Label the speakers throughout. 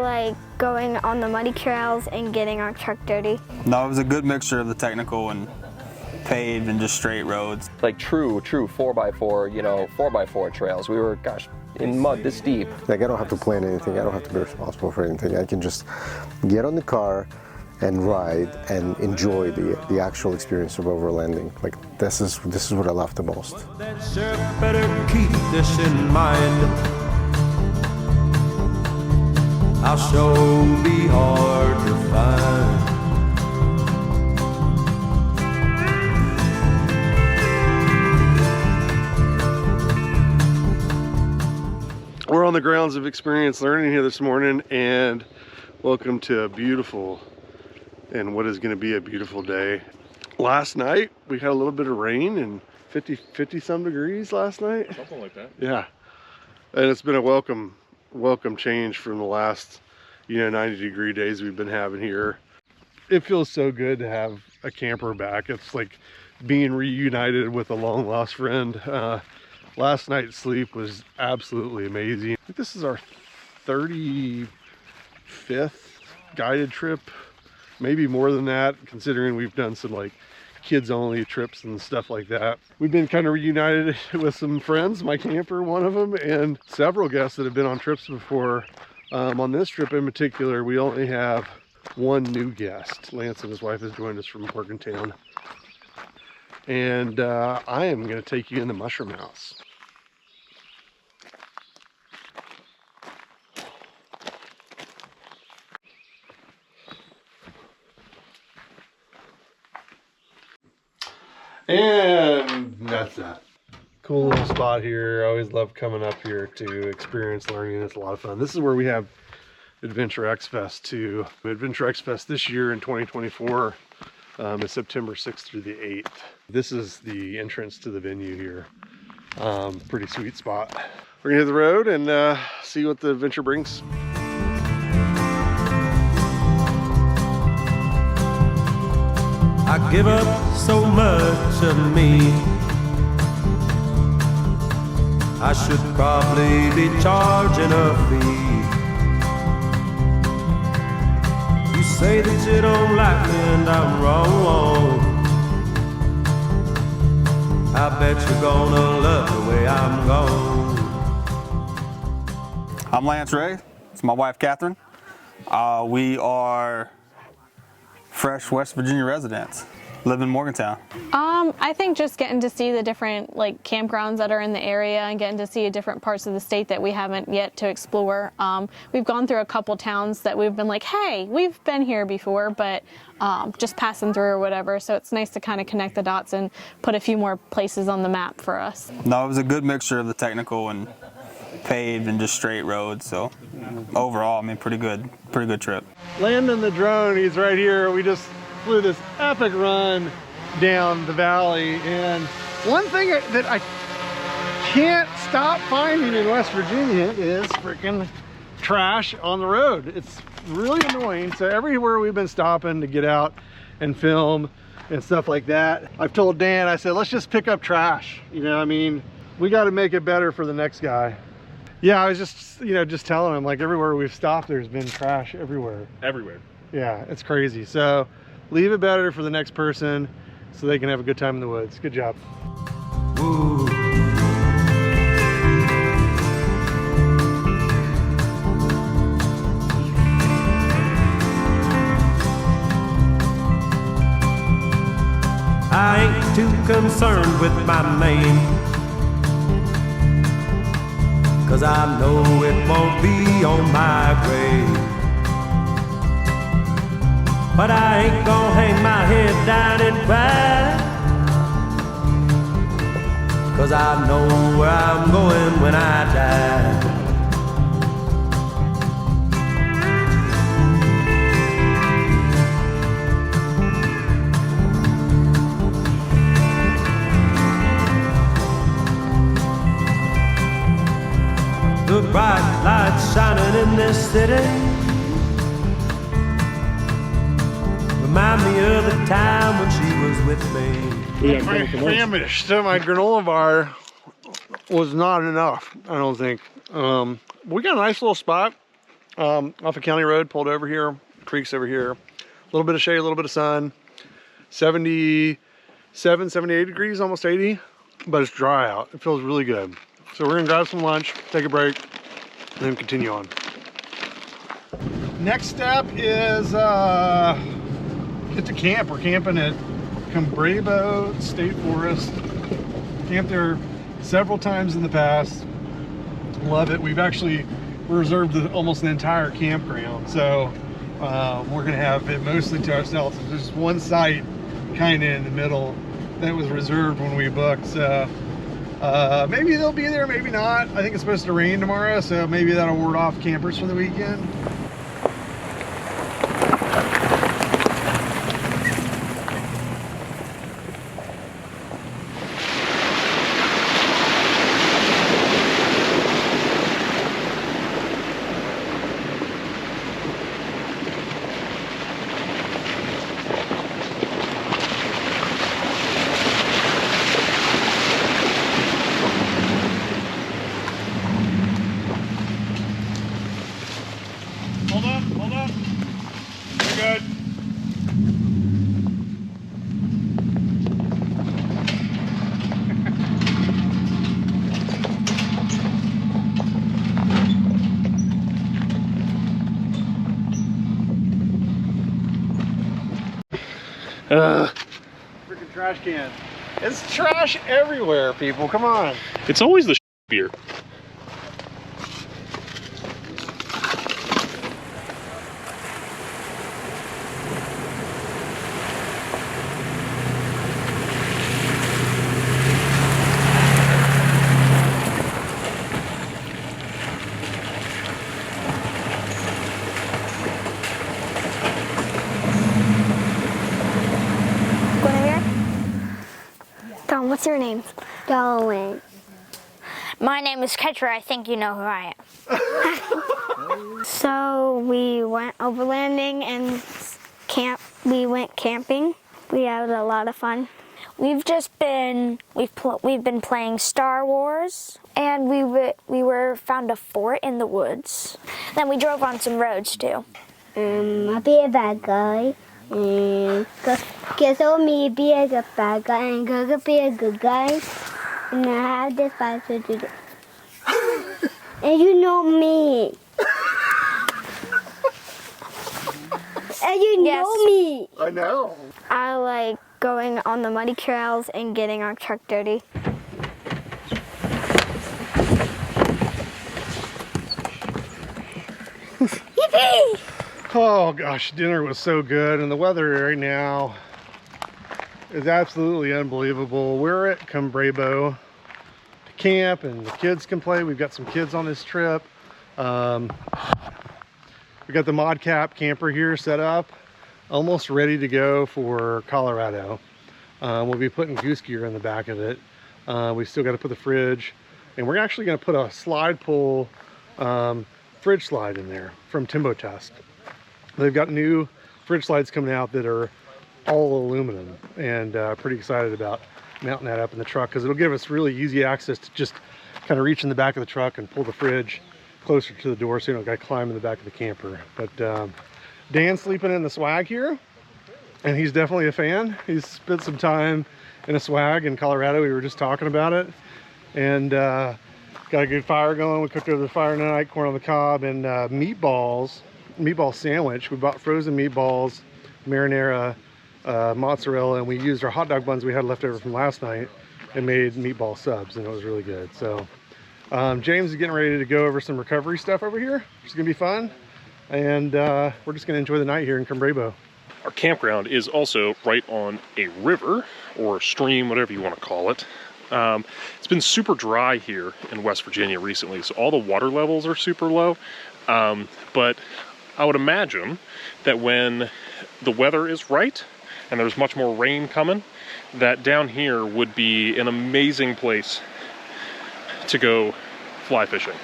Speaker 1: like going on the muddy trails and getting our truck dirty.
Speaker 2: No, it was a good mixture of the technical and paved and just straight roads.
Speaker 3: Like true 4x4, you know, 4x4 trails. We were, gosh, in mud this deep.
Speaker 4: Like I don't have to plan anything. I don't have to be responsible for anything. I can just get on the car and ride and enjoy the actual experience of overlanding. Like this is what I love the most.
Speaker 5: Sure better keep this in mind. I'll sure be hard to find.
Speaker 6: We're on the grounds of Experience Learning here this morning, and welcome to a beautiful and what is going to be a beautiful day. Last night we had a little bit of rain and 50 some degrees last night.
Speaker 7: Something like that.
Speaker 6: Yeah, and it's been a welcome change from the last 90-degree days we've been having here. It feels so good to have a camper back. It's like being reunited with a long lost friend. Last night's sleep was absolutely amazing. I think this is our 35th guided trip, maybe more than that, considering we've done some like kids only trips and stuff like that. We've been kind of reunited with some friends, my camper, one of them, and several guests that have been on trips before. On this trip in particular, we only have one new guest. Lance and his wife has joined us from Morgantown. And I am going to take you in the Mushroom House. And that's that. Cool little spot here. I always love coming up here to Experience Learning. It's a lot of fun. This is where we have Adventure X Fest too. Adventure X Fest this year in 2024 is September 6th through the 8th. This is the entrance to the venue here. Pretty sweet spot. We're gonna hit the road and see what the adventure brings.
Speaker 5: I give up so much of me. I should probably be charging a fee. You say that you don't like me and I'm wrong. I bet you're gonna love the way I'm gone.
Speaker 2: I'm Lance Ray. It's my wife, Catherine. We are fresh West Virginia residents. Live in Morgantown.
Speaker 8: I think just getting to see the different like campgrounds that are in the area and getting to see different parts of the state that we haven't yet to explore. We've gone through a couple towns that we've been like, hey, we've been here before, but just passing through or whatever. So it's nice to kind of connect the dots and put a few more places on the map for us.
Speaker 2: No, it was a good mixture of the technical and paved and just straight roads. So overall, I mean, pretty good trip.
Speaker 6: Landon the drone, he's right here. We just flew this epic run down the valley, and one thing that I can't stop finding in West Virginia is freaking trash on the road. It's really annoying. So everywhere we've been stopping to get out and film and stuff like that, I've told Dan, I said, let's just pick up trash. I mean, we got to make it better for the next guy. Yeah, I was just just telling him, like, everywhere we've stopped there's been trash everywhere. Yeah, it's crazy. So leave it better for the next person so they can have a good time in the woods. Good job.
Speaker 5: Ooh. I ain't too concerned with my name, 'cause I know it won't be on my grave. But I ain't gonna hang my head down and cry, 'cause I know where I'm going when I die. The bright lights shining in this city remind me of the time when she was with me.
Speaker 6: Famished. So my granola bar was not enough, I don't think. We got a nice little spot. off a county road, pulled over here, creek's over here. A little bit of shade, a little bit of sun. 77, 78 degrees, almost 80, but it's dry out. It feels really good. So we're gonna grab some lunch, take a break, and then continue on. Next step is get to camp. We're camping at Cumbrebo State Forest. Camped there several times in the past. Love it. We've actually reserved almost an entire campground, so we're gonna have it mostly to ourselves. There's one site kind of in the middle that was reserved when we booked, so maybe they'll be there, maybe not. I think it's supposed to rain tomorrow, so maybe that'll ward off campers for the weekend. Hold up. You're good. Freaking trash can. It's trash everywhere, people. Come on.
Speaker 7: It's always the beer.
Speaker 1: Tom, what's your name?
Speaker 9: Darwin. My name is Catcher. I think you know who I am.
Speaker 1: So we went overlanding and we went camping. We had a lot of fun.
Speaker 9: We've been playing Star Wars, and we found a fort in the woods. Then we drove on some roads too.
Speaker 10: I'll be a bad guy, and Gizzo me be a good bad guy, and Gogo be a good guy, and I have this fight to do. And you know me. And you know me.
Speaker 6: I know.
Speaker 1: I like going on the muddy trails and getting our truck dirty.
Speaker 10: Yippee!
Speaker 6: Oh gosh, dinner was so good, and the weather right now is absolutely unbelievable. We're at Cumbrebo to camp, and the kids can play. We've got some kids on this trip. We got the Mod Cap camper here set up, almost ready to go for Colorado. We'll be putting goose gear in the back of it. We still got to put the fridge, and we're actually going to put a slide pull fridge slide in there from Timbo Test. They've got new fridge slides coming out that are all aluminum, and pretty excited about mounting that up in the truck because it'll give us really easy access to just kind of reach in the back of the truck and pull the fridge closer to the door so you don't got to climb in the back of the camper. But Dan's sleeping in the swag here, and he's definitely a fan. He's spent some time in a swag in Colorado. We were just talking about it, and got a good fire going. We cooked over the fire tonight, corn on the cob, and meatball sandwich. We bought frozen meatballs, marinara, mozzarella, and we used our hot dog buns we had left over from last night and made meatball subs, and it was really good. So James is getting ready to go over some recovery stuff over here, which is gonna be fun, and we're just gonna enjoy the night here in Cumbrebo.
Speaker 7: Our campground is also right on a river or a stream, whatever you want to call it. It's been super dry here in West Virginia recently, so all the water levels are super low. But I would imagine that when the weather is right and there's much more rain coming, that down here would be an amazing place to go fly fishing.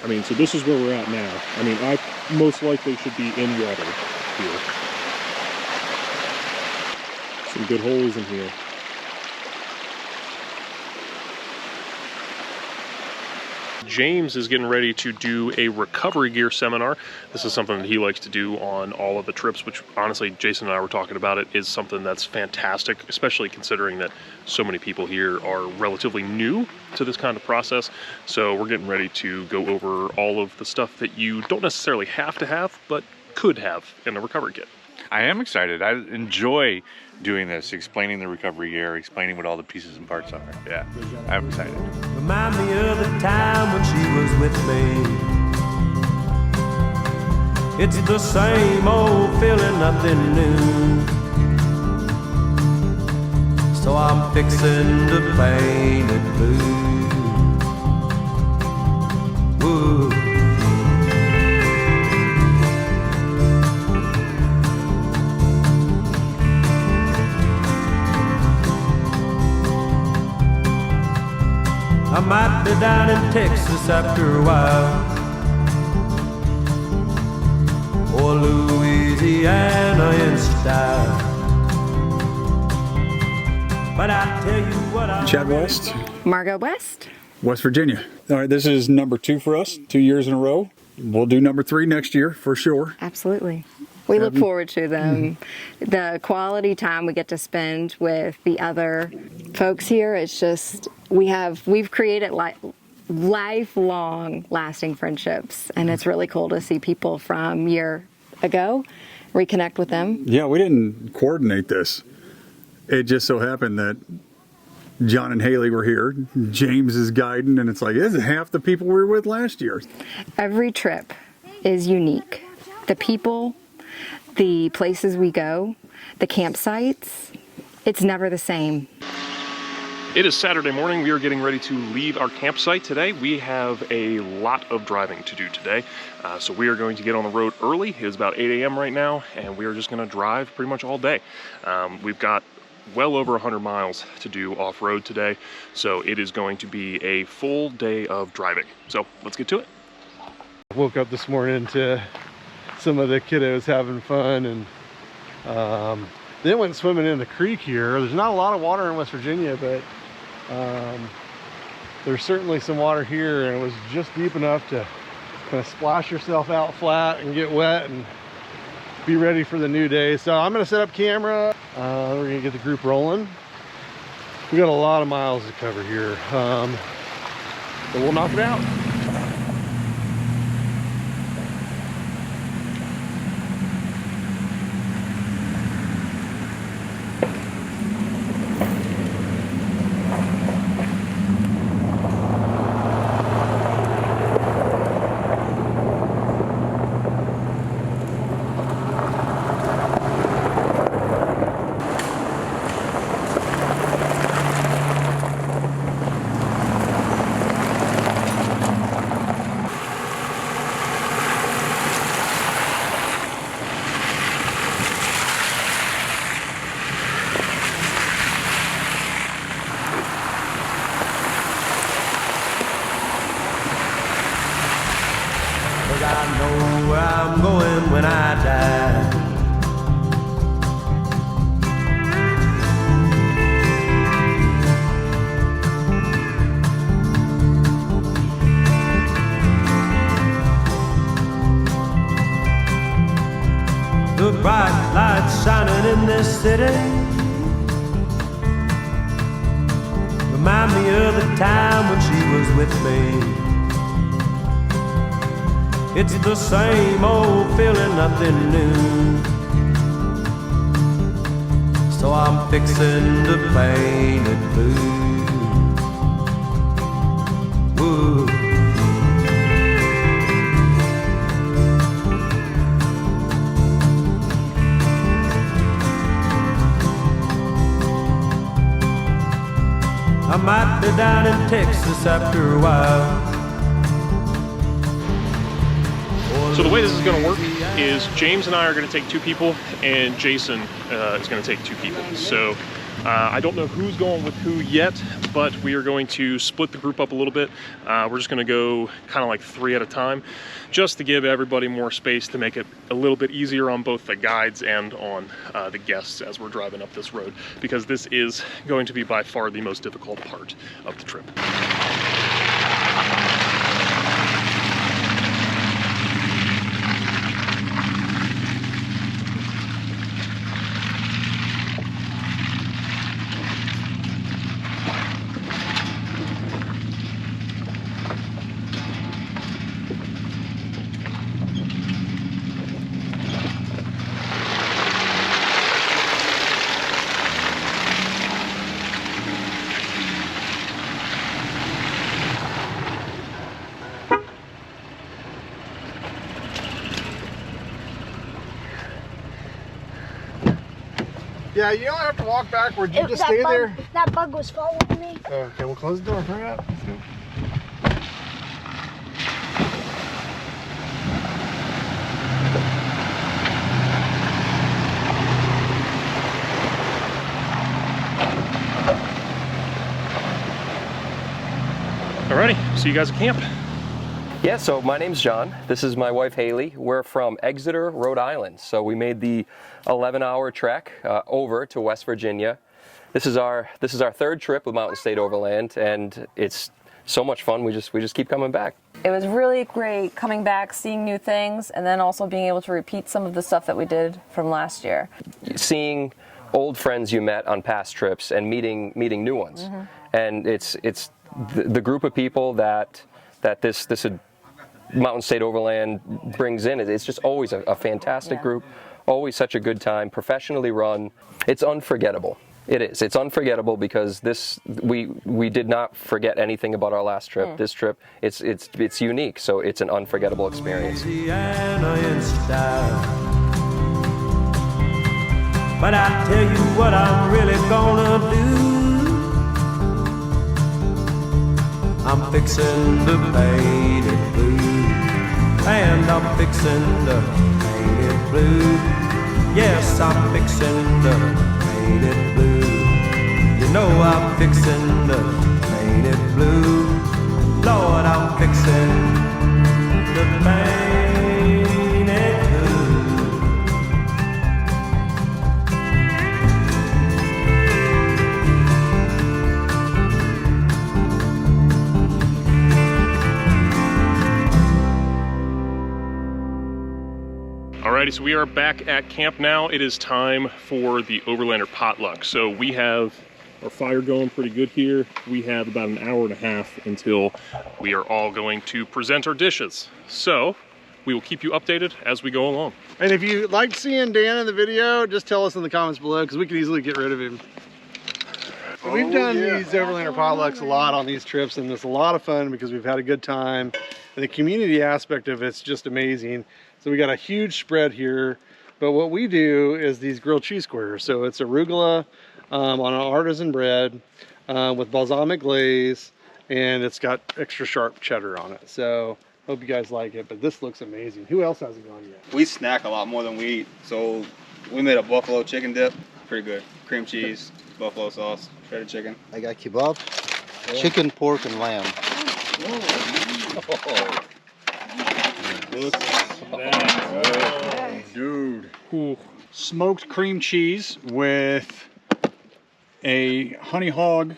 Speaker 7: I mean, so this is where we're at now. I mean, I most likely should be in water here. Some good holes in here. James is getting ready to do a recovery gear seminar. This is something that he likes to do on all of the trips, which honestly, Jason and I were talking about it, is something that's fantastic, especially considering that so many people here are relatively new to this kind of process. So we're getting ready to go over all of the stuff that you don't necessarily have to have, but could have in a recovery kit.
Speaker 11: I am excited. I enjoy doing this, explaining the recovery gear, explaining what all the pieces and parts are. Yeah, I'm excited.
Speaker 5: Remind me of the time when she was with me. It's the same old feeling, nothing new. So I'm fixing to paint it blue. Woo. I might be down in Texas after a while, or Louisiana in style. But I tell you what, I'm
Speaker 12: Chad West,
Speaker 13: Margot West,
Speaker 12: West Virginia. All right, this is number 2 for us, 2 years in a row. We'll do number 3 next year for sure.
Speaker 13: Absolutely. We look forward to them. The quality time we get to spend with the other folks here, it's just, we've created lifelong lasting friendships, and it's really cool to see people from year ago reconnect with them.
Speaker 12: Yeah, we didn't coordinate this. It just so happened that John and Haley were here. James is guiding, and it's like, this is half the people we were with last year.
Speaker 13: Every trip is unique. The people, the places we go, the campsites, it's never the same.
Speaker 7: It is Saturday morning. We are getting ready to leave our campsite today. We have a lot of driving to do today. So we are going to get on the road early. It is about 8 a.m. right now, and we are just going to drive pretty much all day. We've got well over 100 miles to do off-road today, so it is going to be a full day of driving. So let's get to it.
Speaker 6: I woke up this morning to some of the kiddos having fun, and they went swimming in the creek here. There's not a lot of water in West Virginia, but there's certainly some water here, and it was just deep enough to kind of splash yourself out flat and get wet and be ready for the new day. So I'm gonna set up camera. We're gonna get the group rolling. We got a lot of miles to cover here, but we'll knock it out.
Speaker 5: I know where I'm going when I die. The bright lights shining in this city remind me of the time when she was with me. It's the same old feeling, nothing new. So I'm fixing to paint it blue. Woo. I might be down in Texas after a while.
Speaker 7: So the way this is going to work is James and I are going to take 2 people, and Jason is going to take 2 people. So I don't know who's going with who yet, but we are going to split the group up a little bit. We're just going to go kind of like 3 at a time, just to give everybody more space to make it a little bit easier on both the guides and on the guests as we're driving up this road, because this is going to be by far the most difficult part of the trip.
Speaker 6: Yeah, you don't have to walk backward. You just stay there.
Speaker 10: That bug was following me.
Speaker 6: Oh, okay, we'll close the door. Hurry up. Let's go.
Speaker 7: Alrighty, see you guys at camp.
Speaker 3: Yeah, so my name's John. This is my wife Haley. We're from Exeter, Rhode Island. So we made the 11-hour trek over to West Virginia. This is our third trip with Mountain State Overland, and it's so much fun. We just keep coming back.
Speaker 14: It was really great coming back, seeing new things, and then also being able to repeat some of the stuff that we did from last year.
Speaker 3: Seeing old friends you met on past trips and meeting new ones.
Speaker 14: Mm-hmm.
Speaker 3: And it's the group of people that this Mountain State Overland brings in. It's just always a fantastic group, always such a good time, professionally run. It's unforgettable. It is. It's unforgettable because we did not forget anything about our last trip. This trip, it's unique, so it's an unforgettable experience.
Speaker 5: But I tell you what I'm really gonna do. I'm fixing to paint it blue, and I'm fixing to paint it blue. Yes, I'm fixing to paint it blue. You know I'm fixing to paint it blue. Lord, I'm fixing to paint it blue.
Speaker 7: Alrighty, so we are back at camp now. It is time for the Overlander potluck. So we have our fire going pretty good here. We have about an hour and a half until we are all going to present our dishes. So we will keep you updated as we go along.
Speaker 6: And if you liked seeing Dan in the video, just tell us in the comments below, because we could easily get rid of him. We've done these Overlander potlucks a lot on these trips, and it's a lot of fun because we've had a good time. And the community aspect of it's just amazing. So we got a huge spread here, but what we do is these grilled cheese squares. So it's arugula on an artisan bread with balsamic glaze, and it's got extra sharp cheddar on it. So hope you guys like it, but this looks amazing. Who else hasn't gone yet?
Speaker 2: We snack a lot more than we eat, so we made a buffalo chicken dip. Pretty good. Cream cheese, buffalo sauce, shredded chicken.
Speaker 15: I got kebab, chicken, pork, and lamb.
Speaker 2: Oh.
Speaker 6: Look at that. Dude. Ooh. Smoked cream cheese with a honey hog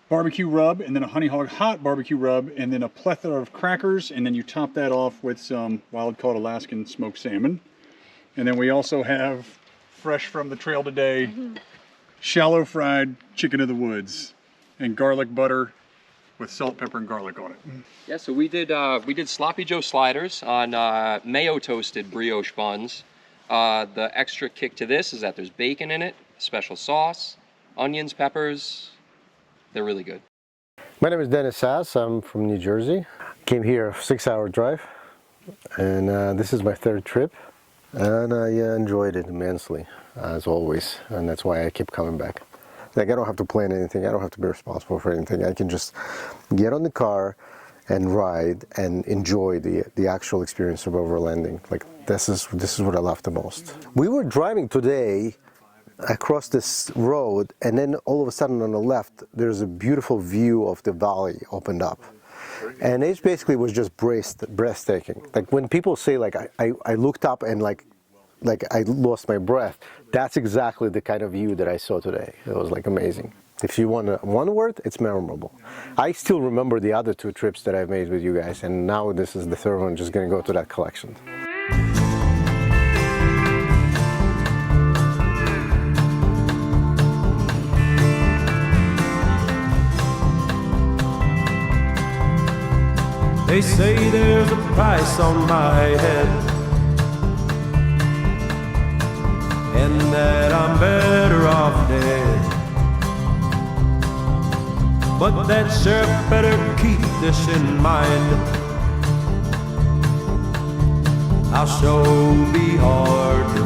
Speaker 6: barbecue rub, and then a honey hog hot barbecue rub, and then a plethora of crackers, and then you top that off with some wild-caught Alaskan smoked salmon. And then we also have, fresh from the trail today, shallow fried chicken of the woods and garlic butter with salt, pepper, and garlic on it.
Speaker 3: Yeah, so we did Sloppy Joe sliders on mayo toasted brioche buns. The extra kick to this is that there's bacon in it, special sauce, onions, peppers. They're really good.
Speaker 4: My name is Dennis Sass. I'm from New Jersey. Came here a 6-hour drive, and this is my third trip, and I enjoyed it immensely, as always, and that's why I keep coming back. Like, I don't have to plan anything. I don't have to be responsible for anything. I can just get on the car and ride and enjoy the actual experience of overlanding. Like, this is what I love the most. We were driving today across this road, and then all of a sudden on the left there's a beautiful view of the valley opened up, and it basically was just breathtaking. Like, when people say, like, I looked up and like I lost my breath, that's exactly the kind of view that I saw today. It was like amazing. If you want one word, it's memorable. I still remember the other 2 trips that I've made with you guys, and now this is the third one, just gonna go to that collection.
Speaker 5: They say there's a price on my head, and that I'm better off dead. But that sheriff better keep this in mind. I'll sure be hard to